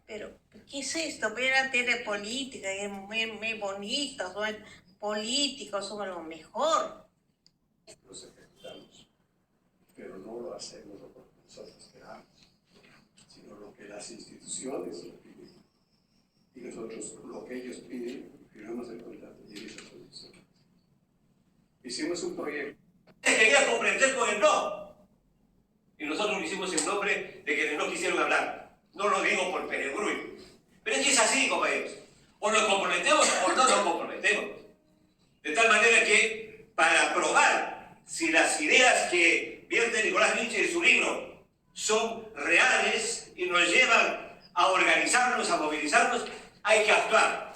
S4: Pero, ¿qué es esto? Ver la tele política, es muy bonito, son políticos, son lo mejor.
S8: Los ejecutamos, pero no lo hacemos lo que nosotros queramos, sino lo que las instituciones lo piden. Y nosotros, lo que ellos piden, firmamos el contrato y en esas condiciones. Hicimos un proyecto.
S9: Quería comprender con el no. Y nosotros lo hicimos en nombre de quienes no quisieron hablar. No lo digo por perogrullo. Pero es que es así, compañeros. O nos comprometemos o no nos comprometemos. De tal manera que, para probar si las ideas que vierte Nicolás Nietzsche en su libro son reales y nos llevan a organizarnos, a movilizarnos, hay que actuar.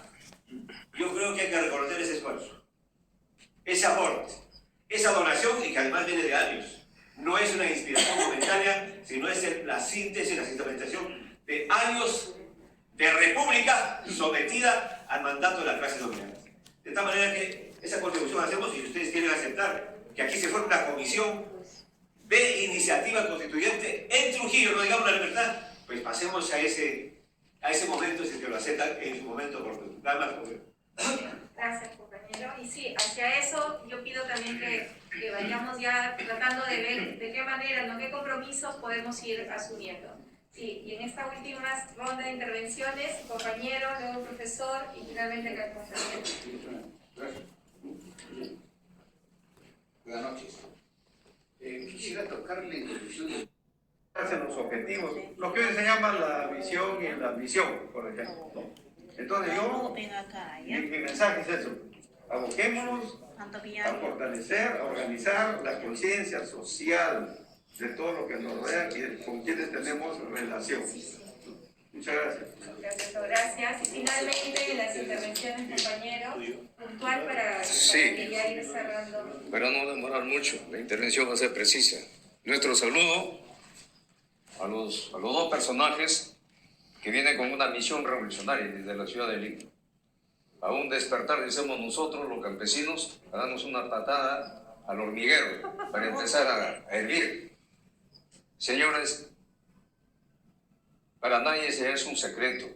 S9: Yo creo que hay que reconocer ese esfuerzo, ese aporte, esa donación, y que además viene de años. No es una inspiración momentánea, sino es la síntesis, la sistematización de años de república sometida al mandato de la clase dominante. De tal manera que esa contribución hacemos, y ustedes quieren aceptar que aquí se forma una comisión de iniciativa constituyente en Trujillo, no digamos la libertad, pues pasemos a ese momento, si es que lo aceptan en su momento oportuno. Nada más,
S3: Gracias, compañero. Y sí, hacia eso yo pido también que vayamos ya tratando de ver de qué manera, ¿no? qué compromisos podemos ir asumiendo. Sí, y en esta última ronda de intervenciones, compañero, luego profesor y finalmente el compañero.
S10: Gracias. Buenas noches. Quisiera tocar la introducción de
S8: Los objetivos, lo que hoy se llama la visión y la misión, por ejemplo, ¿no? Entonces mi mensaje es eso: aboquémonos a fortalecer, a organizar la conciencia social de todo lo que nos rodea y con quienes tenemos relación. Muchas gracias.
S3: Perfecto, gracias. Y finalmente las intervenciones, compañero, puntual para que ya ir cerrando.
S11: Para no demorar mucho, la intervención va a ser precisa. Nuestro saludo a los dos personajes que vienen con una misión revolucionaria desde la ciudad de Lima. A un despertar, decimos nosotros, los campesinos, a darnos una patada al hormiguero para empezar a hervir. Señores, para nadie ese es un secreto.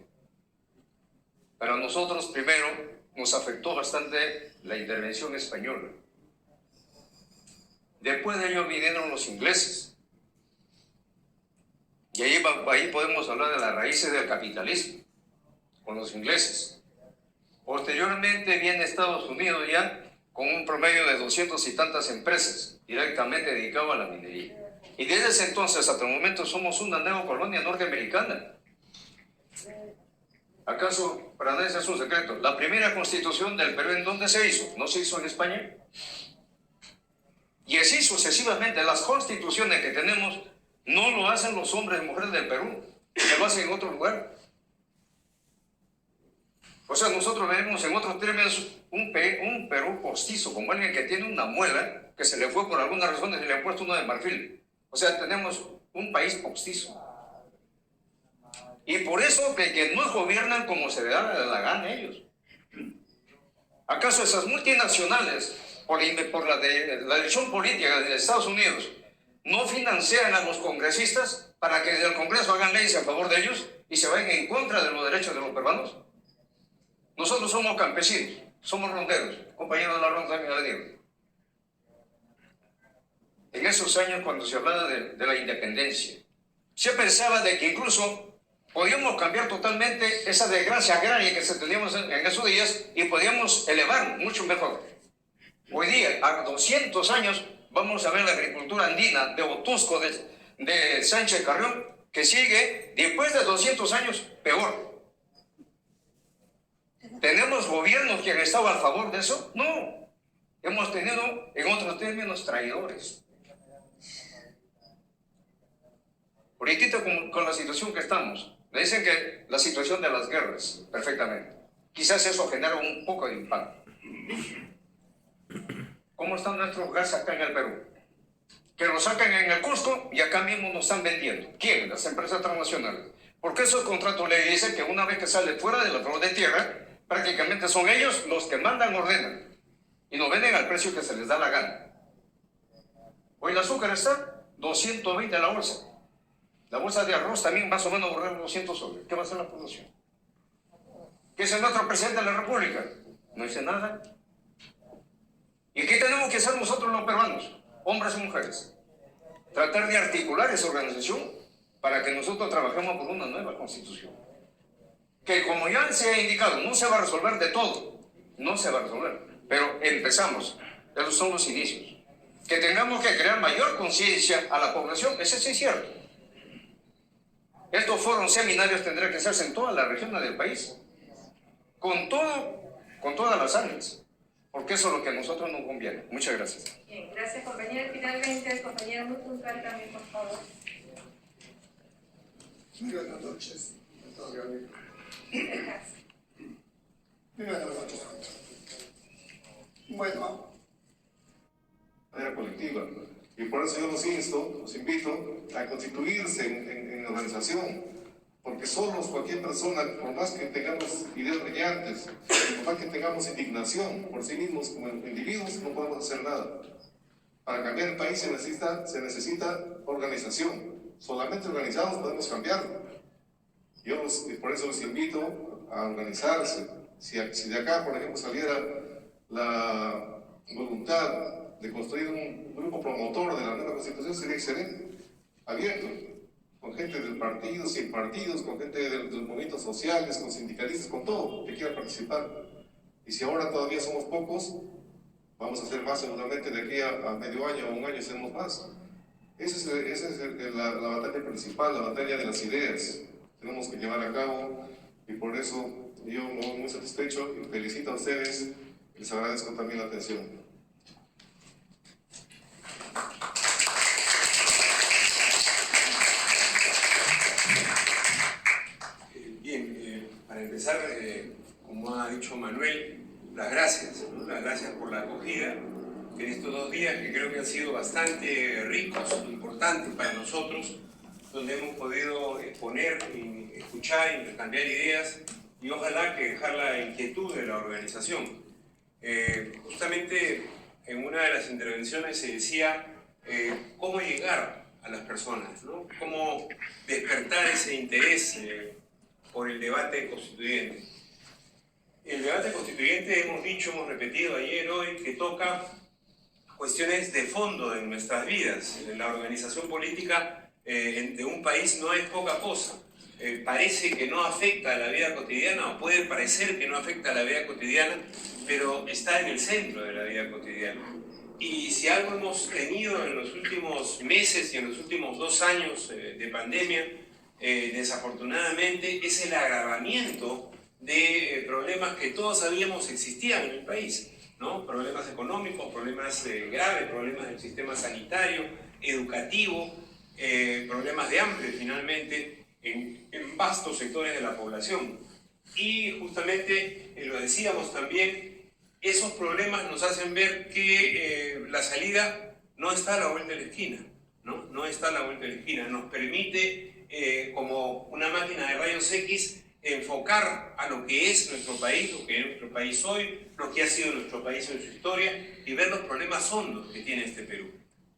S11: Para nosotros, primero, nos afectó bastante la intervención española. Después de ello vinieron los ingleses. Y ahí podemos hablar de las raíces del capitalismo, con los ingleses. Posteriormente viene Estados Unidos ya con un promedio de 200 y tantas empresas directamente dedicadas a la minería. Y desde ese entonces hasta el momento somos una neocolonia norteamericana. ¿Acaso para nadie es un secreto? La primera constitución del Perú, ¿en dónde se hizo? ¿No se hizo en España? Y así sucesivamente, las constituciones que tenemos no lo hacen los hombres y mujeres del Perú, que lo hacen en otro lugar. O sea, nosotros vemos en otros términos un Perú postizo, como alguien que tiene una muela que se le fue por alguna razón y se le ha puesto uno de marfil. O sea, tenemos un país postizo. Y por eso que nos gobiernan como se le da la gana a ellos. ¿Acaso esas multinacionales, por la decisión política de Estados Unidos, no financian a los congresistas para que desde el Congreso hagan leyes a favor de ellos y se vayan en contra de los derechos de los peruanos? Nosotros somos campesinos, somos ronderos, compañeros de la ronda también le digo. En esos años, cuando se hablaba de la independencia, se pensaba de que incluso podíamos cambiar totalmente esa desgracia agraria que teníamos en esos días y podíamos elevar mucho mejor. Hoy día, a 200 años, vamos a ver la agricultura andina de Otusco, de Sánchez Carrión, que sigue, después de 200 años, peor. ¿Tenemos gobiernos que han estado a favor de eso? No. Hemos tenido, en otros términos, traidores. Ahorita con la situación que estamos, me dicen que la situación de las guerras, perfectamente. Quizás eso genera un poco de impacto. ¿Cómo están nuestros gas acá en el Perú? Que los sacan en el Cusco y acá mismo nos están vendiendo. ¿Quién? Las empresas transnacionales. Porque esos contratos le dicen que una vez que sale fuera de la flor de tierra, prácticamente son ellos los que mandan, ordenan. Y nos venden al precio que se les da la gana. Hoy el azúcar está 220 la bolsa. La bolsa de arroz también más o menos borrar 200 soles. ¿Qué va a hacer la población? ¿Qué es nuestro presidente de la República? No dice nada. ¿Y qué tenemos que hacer nosotros los peruanos, hombres y mujeres? Tratar de articular esa organización para que nosotros trabajemos por una nueva constitución. Que como ya se ha indicado, no se va a resolver de todo. No se va a resolver. Pero empezamos. Esos son los inicios. Que tengamos que crear mayor conciencia a la población, ese sí es cierto. Estos foros seminarios tendrán que hacerse en todas las regiones del país, con todas las áreas, porque eso es lo que a nosotros nos conviene. Muchas gracias.
S3: Bien, gracias, compañero. Finalmente, el compañero muy puntual también, por favor.
S8: Buenas noches. Buenas noches. Bueno, de manera colectiva. Y por eso yo los invito a constituirse en organización, porque solos cualquier persona, por más que tengamos ideas brillantes, por más que tengamos indignación por sí mismos como individuos, no podemos hacer nada. Para cambiar el país se necesita organización. Solamente organizados podemos cambiarlo. Por eso los invito a organizarse,
S12: Si de acá, por ejemplo, saliera la voluntad de construir un grupo promotor de la nueva Constitución, sería excelente, abierto, con gente del partido, sin partidos, con gente de los movimientos sociales, con sindicalistas, con todo que quiera participar. Y si ahora todavía somos pocos, vamos a hacer más seguramente de aquí a medio año o un año seremos más. Esa es la batalla principal, la batalla de las ideas. Tenemos que llevar a cabo y por eso yo muy satisfecho y felicito a ustedes y les agradezco también la atención.
S2: Bien, para empezar, como ha dicho Manuel, las gracias, ¿no? Las gracias por la acogida en estos 2 días que creo que han sido bastante ricos, importantes para nosotros, donde hemos podido exponer, escuchar, intercambiar ideas y ojalá que dejar la inquietud de la organización. Justamente en una de las intervenciones se decía cómo llegar a las personas, ¿no? Cómo despertar ese interés por el debate constituyente. El debate constituyente, hemos dicho, hemos repetido ayer, hoy, que toca cuestiones de fondo en nuestras vidas. La organización política de un país no es poca cosa. Parece que no afecta a la vida cotidiana, o puede parecer que no afecta a la vida cotidiana, pero está en el centro de la vida cotidiana. Y si algo hemos tenido en los últimos meses y en los últimos 2 años de pandemia, desafortunadamente, es el agravamiento de problemas que todos sabíamos existían en el país, ¿no? Problemas económicos, problemas graves, problemas del sistema sanitario, educativo, problemas de hambre finalmente en vastos sectores de la población. Y justamente, lo decíamos también, esos problemas nos hacen ver que la salida no está a la vuelta de la esquina, ¿no? No está a la vuelta de la esquina. Nos permite, como una máquina de rayos X, enfocar a lo que es nuestro país, lo que es nuestro país hoy, lo que ha sido nuestro país en su historia y ver los problemas hondos que tiene este Perú,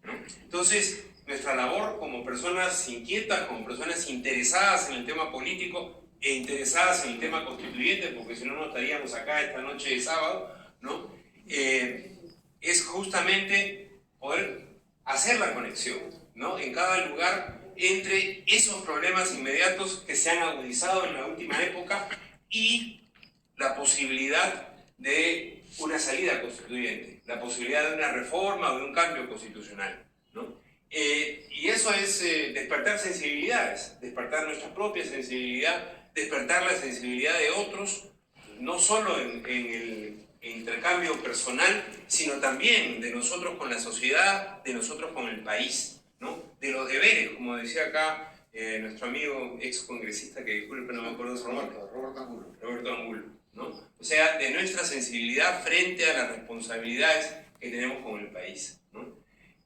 S2: ¿no? Entonces, nuestra labor como personas inquietas, como personas interesadas en el tema político e interesadas en el tema constituyente, porque si no, no estaríamos acá esta noche de sábado, ¿no? Es justamente poder hacer la conexión, ¿no? En cada lugar entre esos problemas inmediatos que se han agudizado en la última época y la posibilidad de una salida constituyente, la posibilidad de una reforma o de un cambio constitucional, ¿no? Y eso es despertar sensibilidades, despertar nuestra propia sensibilidad, despertar la sensibilidad de otros, no solo en el intercambio personal, sino también de nosotros con la sociedad, de nosotros con el país, ¿no? De los deberes, como decía acá nuestro amigo ex congresista, que disculpe, no me acuerdo su nombre, Roberto Angulo, ¿no? O sea, de nuestra sensibilidad frente a las responsabilidades que tenemos con el país, ¿no?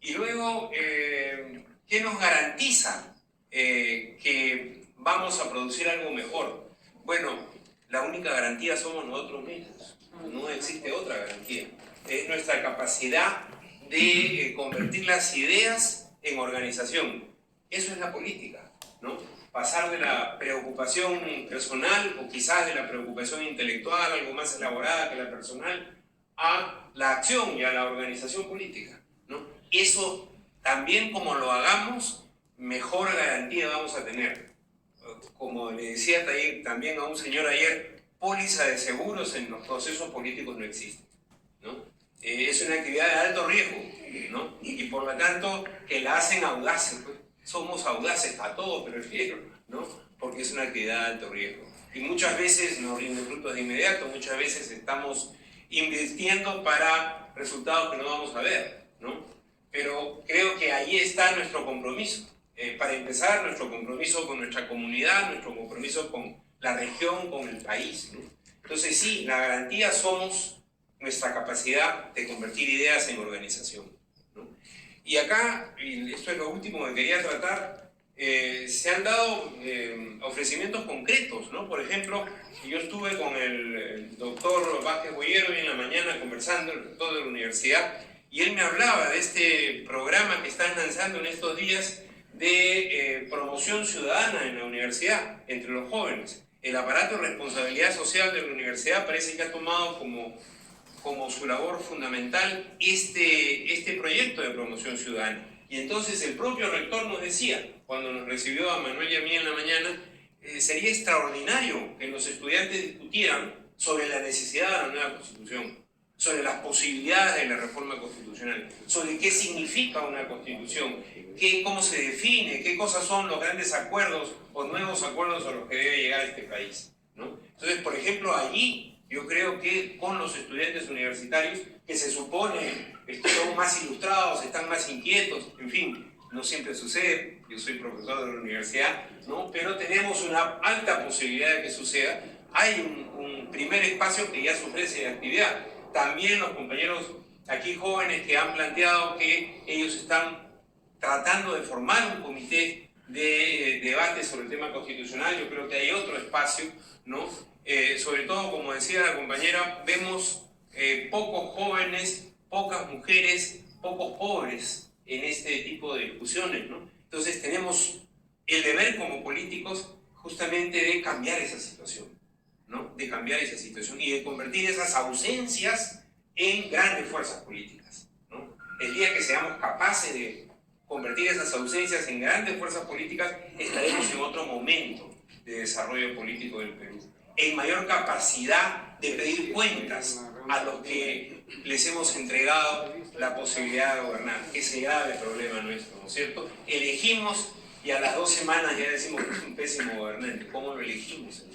S2: Y luego, ¿qué nos garantiza que vamos a producir algo mejor? Bueno, la única garantía somos nosotros mismos, no existe otra garantía. Es nuestra capacidad de convertir las ideas en organización. Eso es la política, ¿no? Pasar de la preocupación personal o quizás de la preocupación intelectual, algo más elaborada que la personal, a la acción y a la organización política, ¿no? Eso también, como lo hagamos, mejor garantía vamos a tener. Como le decía también a un señor ayer, póliza de seguros en los procesos políticos no existe, ¿no? Es una actividad de alto riesgo, ¿no? Y por lo tanto, que la hacen audaces, pues. Somos audaces a todos, prefiero, ¿no? Porque es una actividad de alto riesgo. Y muchas veces nos rinde frutos de inmediato, muchas veces estamos invirtiendo para resultados que no vamos a ver, ¿no? Pero creo que ahí está nuestro compromiso. Para empezar, nuestro compromiso con nuestra comunidad, nuestro compromiso con la región, con el país, ¿no? Entonces sí, la garantía somos nuestra capacidad de convertir ideas en organización, ¿no? Y acá, y esto es lo último que quería tratar, se han dado ofrecimientos concretos, ¿no? Por ejemplo, yo estuve con el doctor Vázquez Boyero hoy en la mañana conversando, el rector de la universidad, y él me hablaba de este programa que están lanzando en estos días de promoción ciudadana en la universidad, entre los jóvenes. el aparato de responsabilidad social de la universidad parece que ha tomado como su labor fundamental este proyecto de promoción ciudadana. Y entonces el propio rector nos decía, cuando nos recibió a Manuel y a mí en la mañana, sería extraordinario que los estudiantes discutieran sobre la necesidad de la nueva Constitución, sobre las posibilidades de la reforma constitucional, sobre qué significa una Constitución, cómo se define, qué cosas son los grandes acuerdos o nuevos acuerdos a los que debe llegar este país, ¿no? Entonces, por ejemplo, allí yo creo que con los estudiantes universitarios, que se supone que son más ilustrados, están más inquietos, en fin, no siempre sucede, yo soy profesor de la universidad, ¿no? Pero tenemos una alta posibilidad de que suceda. Hay un primer espacio que ya se ofrece de actividad. También los compañeros aquí jóvenes que han planteado que ellos están tratando de formar un comité de debate sobre el tema constitucional. Yo creo que hay otro espacio, ¿no? Sobre todo, como decía la compañera, vemos pocos jóvenes, pocas mujeres, pocos pobres en este tipo de discusiones, ¿no? Entonces tenemos el deber como políticos justamente de cambiar esa situación, ¿no? De cambiar esa situación y de convertir esas ausencias en grandes fuerzas políticas, ¿no? El día que seamos capaces de convertir esas ausencias en grandes fuerzas políticas, estaremos en otro momento de desarrollo político del Perú, en mayor capacidad de pedir cuentas a los que les hemos entregado la posibilidad de gobernar. Ese grave problema nuestro, ¿no es cierto? Elegimos y a las 2 semanas ya decimos que es un pésimo gobernante. ¿Cómo lo elegimos?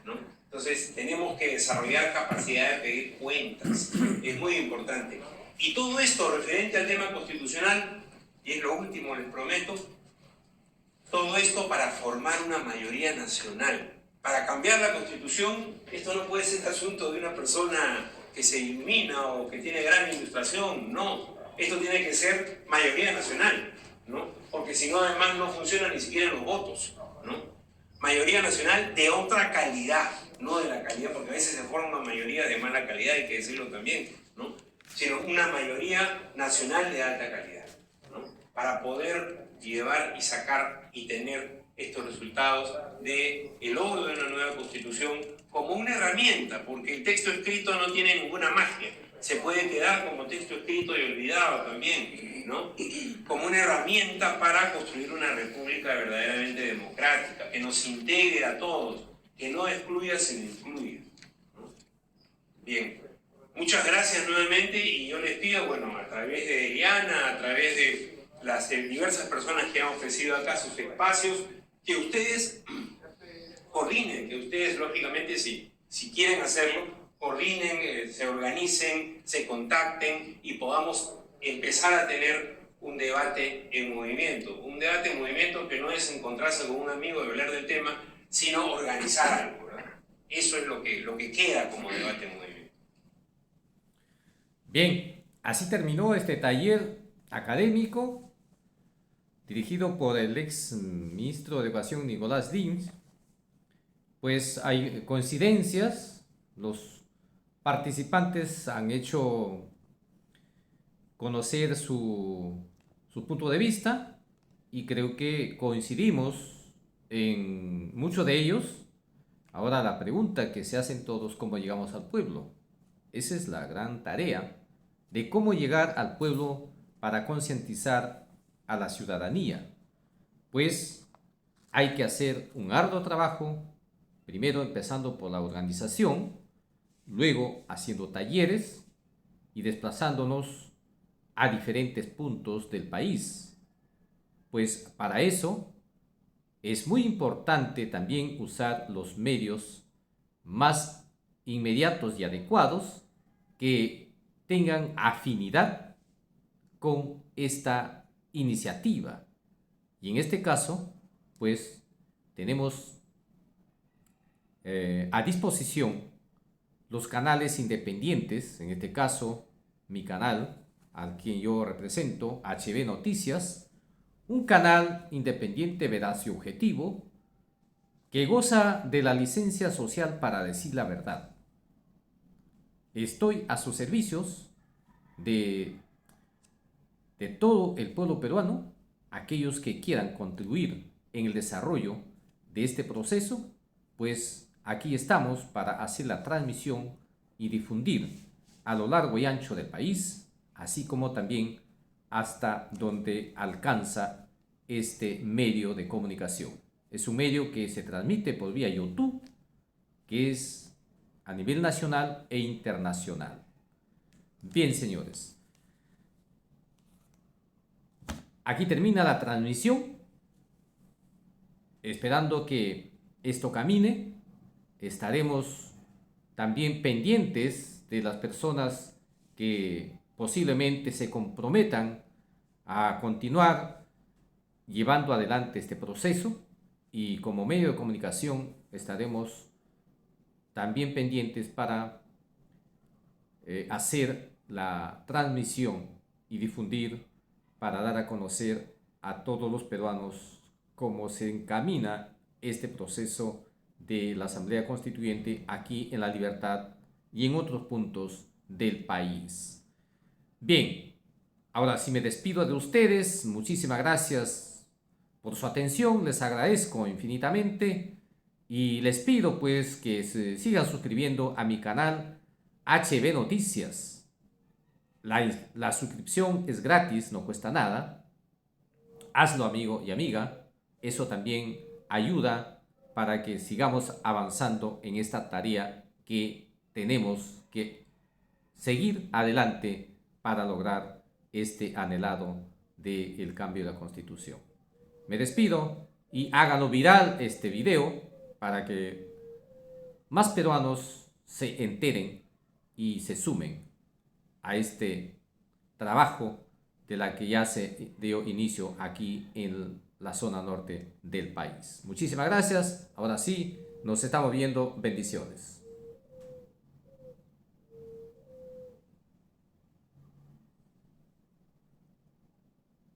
S2: ¿No? Entonces tenemos que desarrollar capacidad de pedir cuentas. Es muy importante. Y todo esto referente al tema constitucional, y es lo último, les prometo, todo esto para formar una mayoría nacional. Para cambiar la Constitución, esto no puede ser asunto de una persona que se ilumina o que tiene gran ilustración, no. Esto tiene que ser mayoría nacional, ¿no? Porque si no, además no funcionan ni siquiera los votos, ¿no? Mayoría nacional de otra calidad, no de la calidad, porque a veces se forma una mayoría de mala calidad, hay que decirlo también, ¿no? Sino una mayoría nacional de alta calidad, ¿no? Para poder llevar y sacar y tener estos resultados del logro de una nueva Constitución como una herramienta, porque el texto escrito no tiene ninguna magia, se puede quedar como texto escrito y olvidado también, ¿no? Como una herramienta para construir una república verdaderamente democrática, que nos integre a todos, que no excluya, sino incluya, ¿no? Bien, muchas gracias nuevamente y yo les pido, bueno, a través de Eliana, a través de las diversas personas que han ofrecido acá sus espacios, que ustedes coordinen, que ustedes lógicamente si quieren hacerlo, coordinen, se organicen, se contacten y podamos empezar a tener un debate en movimiento. Un debate en movimiento que no es encontrarse con un amigo y hablar del tema, sino organizar algo, ¿verdad? Eso es lo que queda como debate en movimiento.
S1: Bien, así terminó este taller académico dirigido por el ex ministro de Educación Nicolás Lins. Pues hay coincidencias, los participantes han hecho conocer su punto de vista y creo que coincidimos en muchos de ellos. Ahora la pregunta que se hacen todos: ¿cómo llegamos al pueblo? Esa es la gran tarea de cómo llegar al pueblo para concientizar a la ciudadanía. Pues hay que hacer un arduo trabajo, primero empezando por la organización, luego haciendo talleres y desplazándonos a diferentes puntos del país. Pues para eso es muy importante también usar los medios más inmediatos y adecuados que tengan afinidad con esta iniciativa. Y en este caso, pues tenemos a disposición los canales independientes, en este caso mi canal, al quien yo represento, HB Noticias, un canal independiente, veraz y objetivo, que goza de la licencia social para decir la verdad. Estoy a sus servicios de todo el pueblo peruano, aquellos que quieran contribuir en el desarrollo de este proceso, pues aquí estamos para hacer la transmisión y difundir a lo largo y ancho del país, así como también hasta donde alcanza este medio de comunicación. Es un medio que se transmite por vía YouTube, que es a nivel nacional e internacional. Bien, señores. Aquí termina la transmisión, esperando que esto camine. Estaremos también pendientes de las personas que posiblemente se comprometan a continuar llevando adelante este proceso, y como medio de comunicación estaremos también pendientes para hacer la transmisión y difundir, para dar a conocer a todos los peruanos cómo se encamina este proceso de la Asamblea Constituyente aquí en La Libertad y en otros puntos del país. Bien, ahora sí me despido de ustedes. Muchísimas gracias por su atención, les agradezco infinitamente y les pido pues que se sigan suscribiendo a mi canal HB Noticias. La suscripción es gratis, no cuesta nada. Hazlo, amigo y amiga. Eso también ayuda para que sigamos avanzando en esta tarea que tenemos que seguir adelante para lograr este anhelado del cambio de la Constitución. Me despido y háganlo viral este video para que más peruanos se enteren y se sumen a este trabajo de la que ya se dio inicio aquí en la zona norte del país. Muchísimas gracias. Ahora sí, nos estamos viendo. Bendiciones.